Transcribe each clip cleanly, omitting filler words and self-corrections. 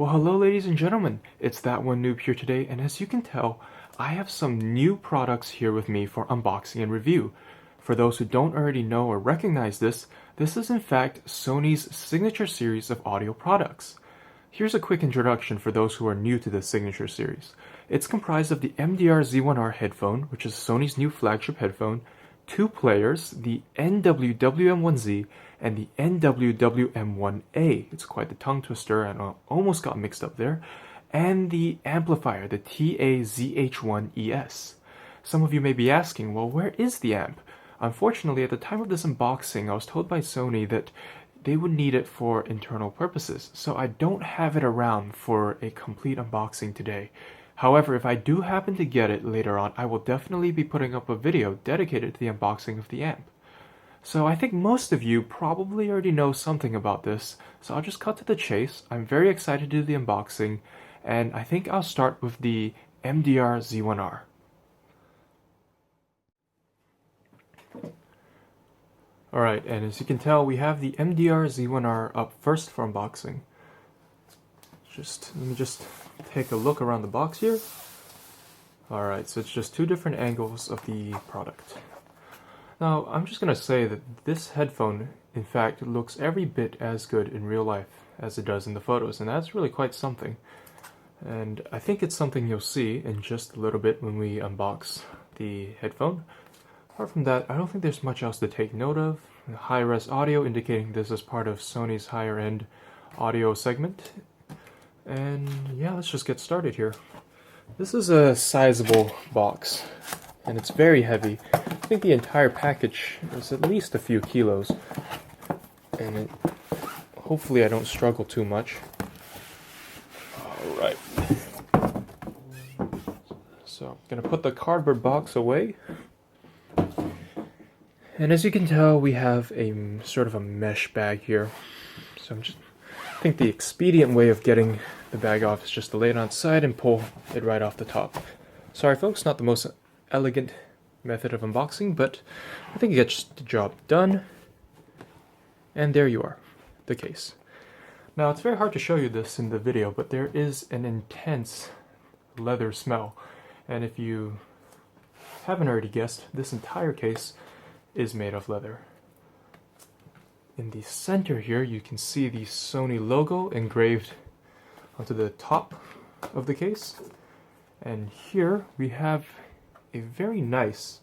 Well, hello ladies and gentlemen, it's that one noob here today, and as you can tell, I have some new products here with me for unboxing and review. For those who don't already know or recognize this is in fact Sony's Signature Series of audio products. Here's a quick introduction for those who are new to the Signature Series. It's comprised of the Mdr Z1r headphone, which is Sony's new flagship headphone, two players, the NW-WM1Z and the NW-WM1A. It's quite the tongue twister and I almost got mixed up there. And the amplifier, the TA ZH1ES. Some of you may be asking, well, where is the amp? Unfortunately, at the time of this unboxing, I was told by Sony that they would need it for internal purposes, so I don't have it around for a complete unboxing today. However, if I do happen to get it later on, I will definitely be putting up a video dedicated to the unboxing of the amp. So I think most of you probably already know something about this, so I'll just cut to the chase. I'm very excited to do the unboxing, and I think I'll start with the Mdr Z1r. Alright, and as you can tell, we have the Mdr Z1r up first for unboxing. Let me just take a look around the box here. Alright, so it's just two different angles of the product. Now, I'm just going to say that this headphone, in fact, looks every bit as good in real life as it does in the photos, and that's really quite something. And I think it's something you'll see in just a little bit when we unbox the headphone. Apart from that, I don't think there's much else to take note of. High-res audio indicating this is part of Sony's higher-end audio segment. And yeah, let's just get started here. This is a sizable box, and it's very heavy. I think the entire package is at least a few kilos. And hopefully I don't struggle too much. Alright. So I'm going to put the cardboard box away. And as you can tell, we have a sort of a mesh bag here. So I think the expedient way of getting the bag off is just to lay it on its side and pull it right off the top. Sorry folks, not the most elegant method of unboxing, but I think it gets the job done. And there you are, the case. Now it's very hard to show you this in the video, but there is an intense leather smell. And if you haven't already guessed, this entire case is made of leather. In the center here, you can see the Sony logo engraved onto the top of the case. And here we have a very nice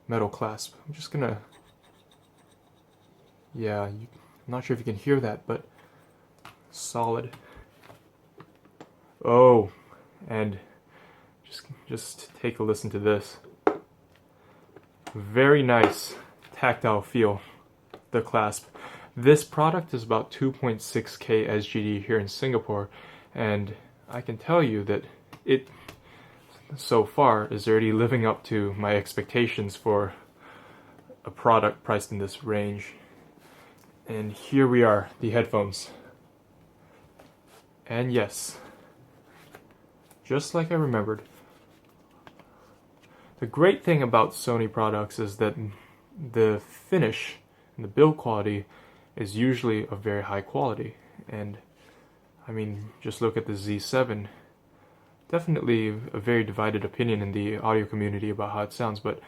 metal clasp. I'm just gonna... Yeah, I'm not sure if you can hear that, but solid. Oh, and just take a listen to this. Very nice tactile feel, the clasp. This product is about 2.6K SGD here in Singapore, and I can tell you that it so far is already living up to my expectations for a product priced in this range. And here we are, the headphones. And yes, just like I remembered. The great thing about Sony products is that the finish and the build quality is usually of very high quality. And I mean, just look at the Z7. Definitely a very divided opinion in the audio community about how it sounds, but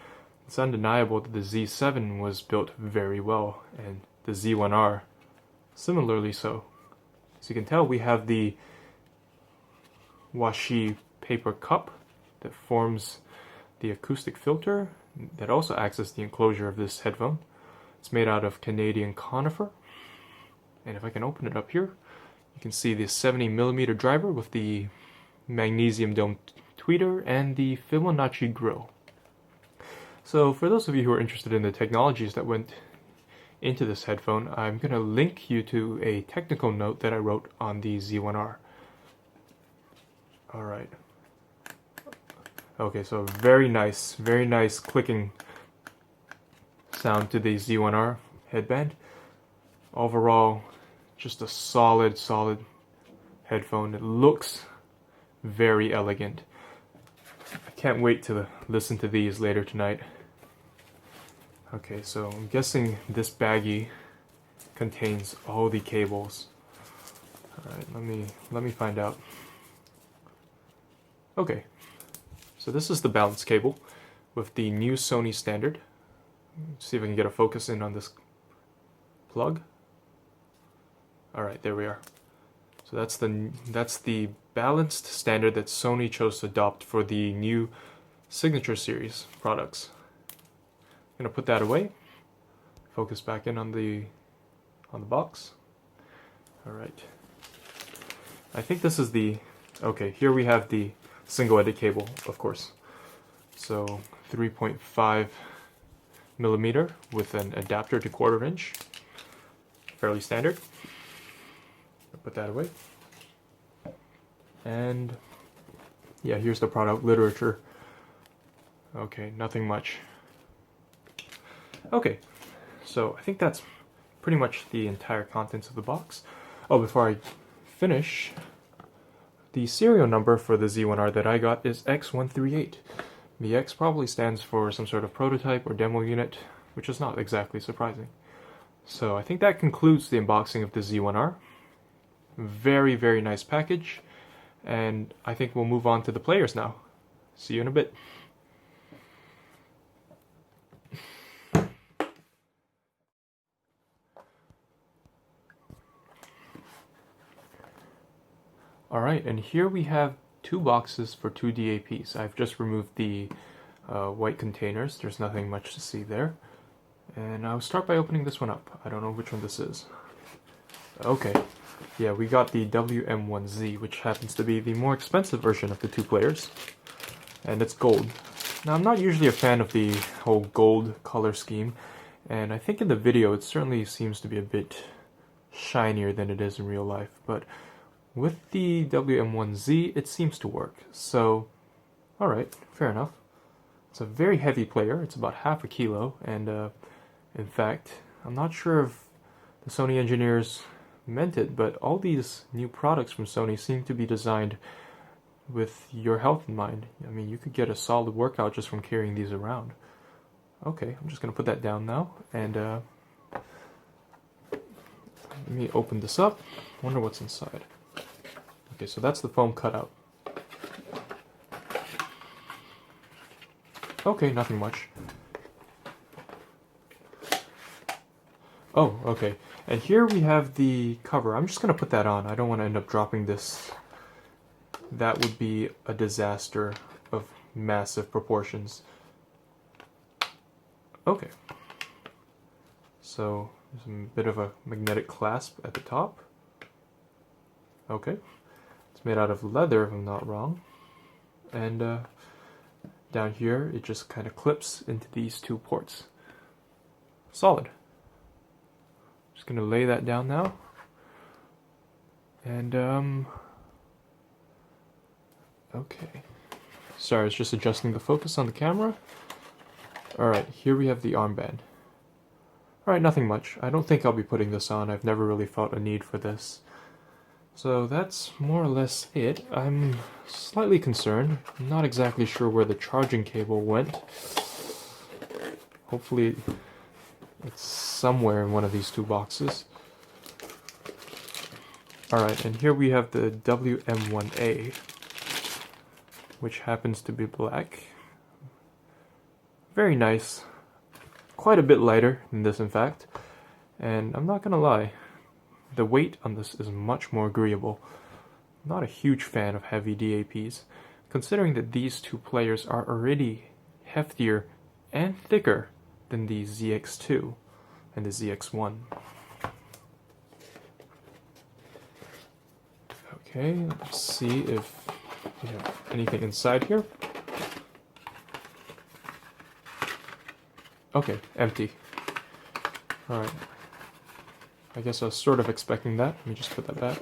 it's undeniable that the Z7 was built very well, and the Z1R similarly so. As you can tell, we have the washi paper cup that forms the acoustic filter that also acts as the enclosure of this headphone. It's made out of Canadian conifer, and if I can open it up here, you can see the 70mm driver with the magnesium dome tweeter and the Fibonacci grill. So for those of you who are interested in the technologies that went into this headphone, I'm going to link you to a technical note that I wrote on the Z1R. Alright. Okay, so very nice clicking sound to the Z1R headband. Overall, just a solid headphone. It looks very elegant. I can't wait to listen to these later tonight. Okay, so I'm guessing this baggie contains all the cables. Alright, let me find out. Okay, so this is the balance cable with the new Sony standard. Let's see if I can get a focus in on this plug. Alright, there we are. So that's the balanced standard that Sony chose to adopt for the new Signature Series products. I'm gonna put that away. Focus back in on the box. Alright. I think this is the... Okay, here we have the single edit cable, of course. So 3.5 millimeter with an adapter to 1/4 inch. Fairly standard. I'll put that away. And yeah, here's the product literature. Okay, nothing much. Okay, so I think that's pretty much the entire contents of the box. Oh, before I finish, the serial number for the Z1R that I got is X138. The X probably stands for some sort of prototype or demo unit, which is not exactly surprising. So I think that concludes the unboxing of the Z1R. Very, very nice package. And I think we'll move on to the players now. See you in a bit. Alright, and here we have two boxes for two DAPs. I've just removed the white containers. There's nothing much to see there. And I'll start by opening this one up. I don't know which one this is. Okay, yeah, we got the NW-WM1Z, which happens to be the more expensive version of the two players. And it's gold. Now, I'm not usually a fan of the whole gold color scheme, and I think in the video it certainly seems to be a bit shinier than it is in real life, but with the WM1Z, it seems to work. So, alright, fair enough. It's a very heavy player. It's about half a kilo, and in fact, I'm not sure if the Sony engineers meant it, but all these new products from Sony seem to be designed with your health in mind. I mean, you could get a solid workout just from carrying these around. Okay, I'm just going to put that down now, and let me open this up. Wonder what's inside. Okay, so that's the foam cutout. Okay, nothing much. Oh, okay. And here we have the cover. I'm just going to put that on. I don't want to end up dropping this. That would be a disaster of massive proportions. Okay. So, there's a bit of a magnetic clasp at the top. Okay. It's made out of leather, if I'm not wrong. And down here, it just kind of clips into these two ports. Solid. Just gonna lay that down now. And okay. Sorry, I was just adjusting the focus on the camera. Alright, here we have the armband. Alright, nothing much. I don't think I'll be putting this on. I've never really felt a need for this. So that's more or less it. I'm slightly concerned. I'm not exactly sure where the charging cable went. Hopefully it's somewhere in one of these two boxes. Alright, and here we have the WM1A, which happens to be black. Very nice. Quite a bit lighter than this, in fact. And I'm not gonna lie, the weight on this is much more agreeable. I'm not a huge fan of heavy DAPs, considering that these two players are already heftier and thicker than the ZX2 and the ZX1. Okay, let's see if we have anything inside here. Okay, empty. Alright. I guess I was sort of expecting that. Let me just put that back.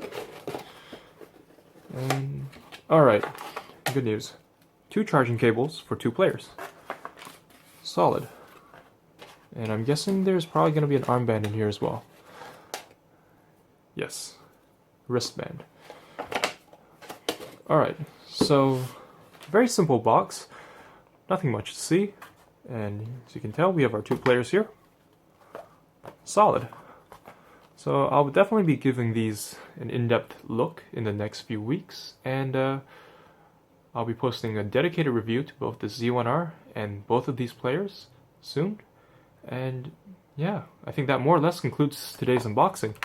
And alright, good news. 2 charging cables for 2 players. Solid. And I'm guessing there's probably going to be an armband in here as well. Yes. Wristband. Alright, so very simple box. Nothing much to see. And as you can tell, we have our 2 players here. Solid. So I'll definitely be giving these an in-depth look in the next few weeks, and I'll be posting a dedicated review to both the Z1R and both of these players soon. And yeah, I think that more or less concludes today's unboxing.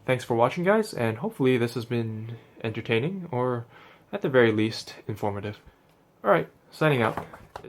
Thanks for watching, guys, and hopefully this has been entertaining, or at the very least, informative. Alright, signing out.